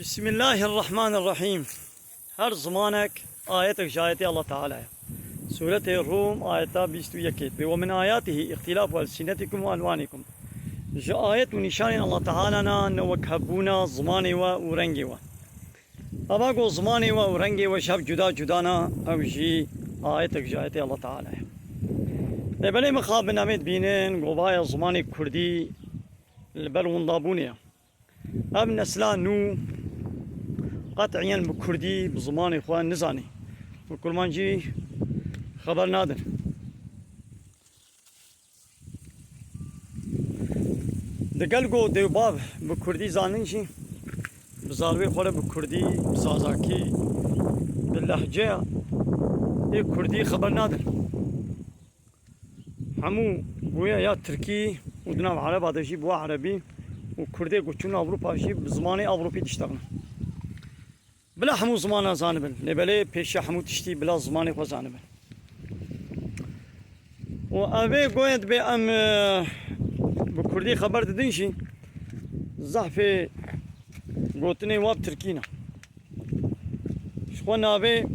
بسم الله الرحمن الرحيم. هر زمانك آياتك جايتي الله تعالى. سورة الروم آياتا 21 ومن آياته اختلاف ألسنتكم وألوانكم. جاء آيات ونشان الله تعالى نوكهبونا زماني ورنجي أبا قو زماني ورنجي وشاب جدا جدانا أو جي آياتك جايتي الله تعالى. بلي مخاب نامد بينين قبايا زماني كردي البلون ضابونيا أب نسلا نو قطعيا بكردي بزمان إخوان نزاني وكرمانجي خبر نادر دقلقو ديو باب بكردي زانين شي بزاروي خورا بكردي بسازاكي باللهجة اي كردي خبر نادر همو بويا يا تركي ودنا عرب هذا شي بوا عربي وكردي قوتشون أوروبا شي بزماني أوروبي تشتغل بلا حمو زمانا زانبن لبلي پیش حمو تشتي بلا زماني خو زانبن و اوه گوید به ام بكردي خبر ددين شي زحف قوتني واب تركينا شخوان اوه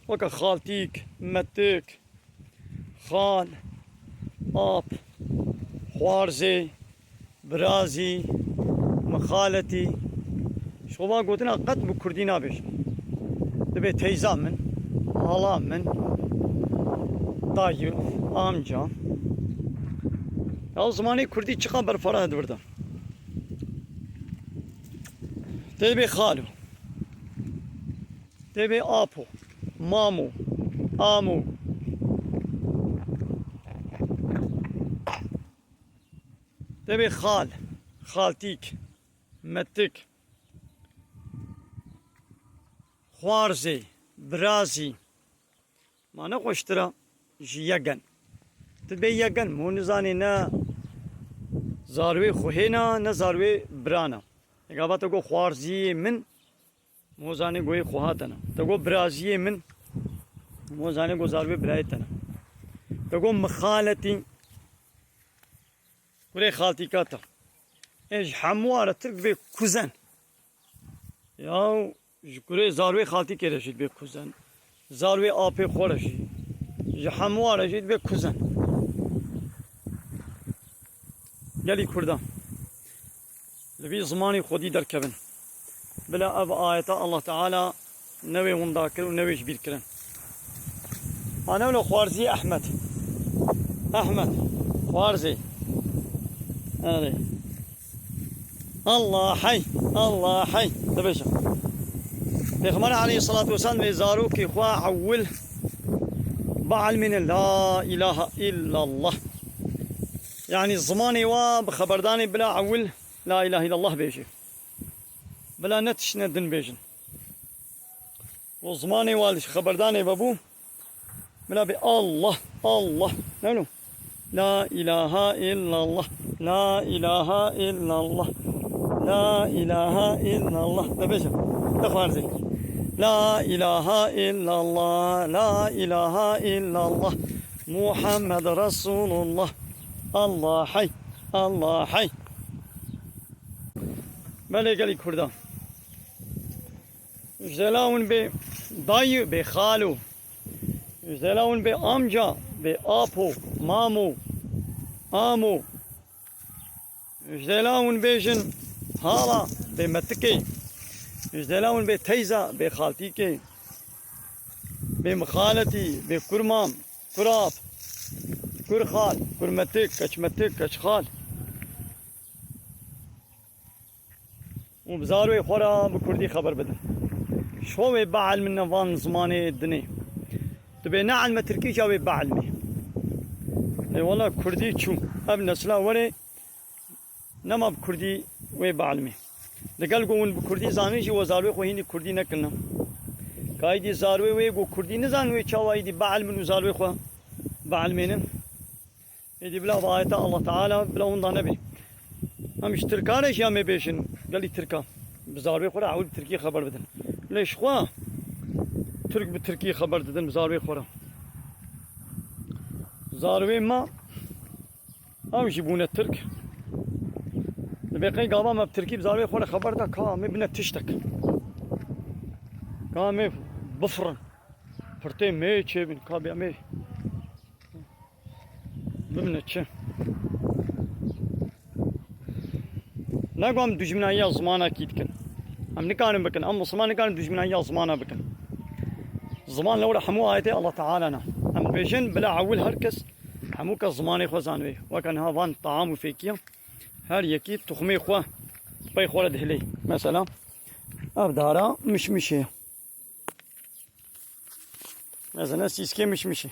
وكا خالتيك متك خال آب خوارزي برازي مخالتي شوما قلتنا قد بكردي نابش دبي تيزا من هلا من dayı, amca. Ya o zamanı Kürdi çıkan bir para hadi burada. Debi halu. Debi apo. Mamu. Amu. Debi hal. Haltik. Mettik. خوارزي برازي ما نقشترا جيجن تبي يجن مو نزاني نا زاروي خوهنا نا زاروي برانا إجابة تقول خوارزي من مو زاني قوي خوهاتنا تقول برازي من مو زاني قو زاروي برايتنا تقول مخالتي كوري خالتي كاتا إيش حموارة ترك بكوزن ياو جكوري زاروي خالتي كرشيد بكوزن زاروي آبي خورشي جحموا رشيد بكوزن يلي كردان لبي زماني خودي دركبن بلا أب آيات الله تعالى نوي ونداكر ونويش بيركرن أنا ولا خوارزي أحمد خوارزي هذي الله حي الله حي تبشر پیغمبر علیه الصلاة والسلام به زاروکی خوا عول بعل من لا إله إلا الله يعني الزماني بخبرداني بلا عول لا إله إلا الله بيجي بلا نتش ندن بيجن والزماني والش خبرداني بابو بلا بي الله الله نانو لا إله إلا الله لا إله إلا الله لا إله إلا الله تبشر تخارزي لا إله إلا الله لا إله إلا الله محمد رسول الله الله حي الله حي ملك لي كردان جلاون به دايو به خالو جلاون به امجا به آپو مامو آمو جلاون بيجن هالا به متكي يجدلون بتيزا بخالتيكي بمخالتي بكرمام كراب كرخال كرمتك كشمتك كشخال وبزاروي خورا بكردي خبر بدن شو بعل من نظام زماني الدنيا تبي نعل ما تركي جاوي بعلمي اي والله كردي شو ابن نسلا وري نما بكردي وي بعلمي دقل قوون بكردي زانوي شي وزاروي خو هندي كردي نكلنا كايدي زاروي وي قو كردي نزانوي تشاواي دي بعل من زاروي خو بعل منن يدي بلا بايتا الله تعالى بلا وندا نبي همش تركانش يا مي بيشن قال لي تركا بزاروي خو عاود تركي خبر بدن ليش خو ترك بتركي خبر بدن بزاروي خو زاروي ما همش بونه ترك بقي قاما ما بتركيب زاوية خونا خبرتها كامي بنا تشتك كامي بفرن فرتين مي تشيبن كابي مي بمنا تشي نقوم دجمنايا زمانا كيد كن ام نكان بكن ام مسلمان كان دجمنايا زمانا بكن زمان لولا حمو آيتي الله تعالى ام بيجن بلا عول هركس حموك زماني خوزانوي وكان هافان طعام وفيكيا هر يكي تخمي خوا باي خولد هلي مثلا ابدارا مشمشي مثلا سيسكي مشمشي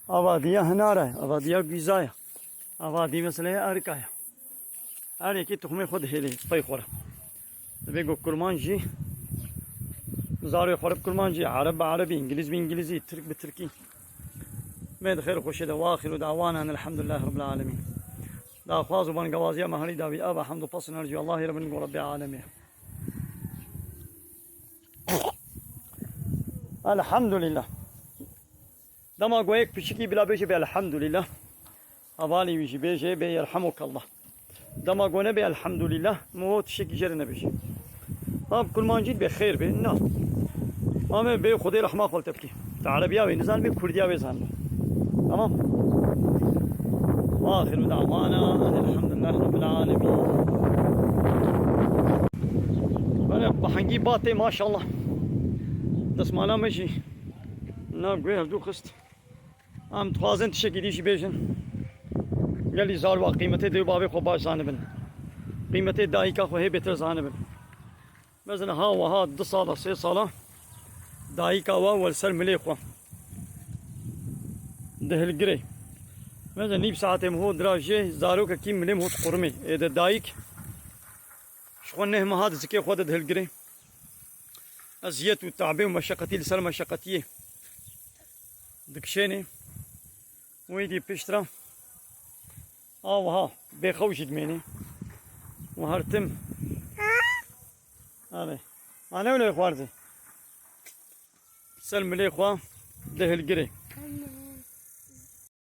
avadiya hınara, avadiya güzaya, avadi mesela arkaya. Her iki tuhme khud hele, pay khora. Ve go kurmanji, zari khorab kurmanji, Arab Arabi, İngiliz İngilizi, Türk Türki. Med khair khoşe da vakhiru da'wana elhamdülillah rabbil alamin. Da khwazu ban gawaziya mahali da bi aba hamdu pasn arju Allah rabbil alamin. Elhamdülillah. دما قويك بشكي بلا بيجي بالحمد لله أبالي بيجي بيجي بيرحمك الله دما قونا بالحمد لله مو تشكي جرنا بيجي طب كل ما نجيت بخير بي نعم أما بي خدي رحمة قول تبكي عربية ونزال بي كردية وزان تمام وآخر دعوانا الحمد لله رب العالمين أنا بحنجي باتي ما شاء الله دسمانا ماشي نعم قوي هردو خست ام تخوازن تشكي ديشي بيجن قال لي زار قيمته دو بابي خو باش زانبن قيمته دايكا خو هي بيتر زانبن مثلا ها وها 2 صاله 3 صاله دايكا اول سر ملي خو دهل جري مثلا نيب ساعتهم هو دراجي زاروك كيم مليم هو قرمي اذا دايك شخونه ما هذا زكي خو دهل جري ازيت والتعبين ومشقتي لسر مشقتيه دكشيني ويدي بيشترا ها بيخوش دميني وهرتم هذا انا ولا اخوارتي سلم لي اخوان ده القري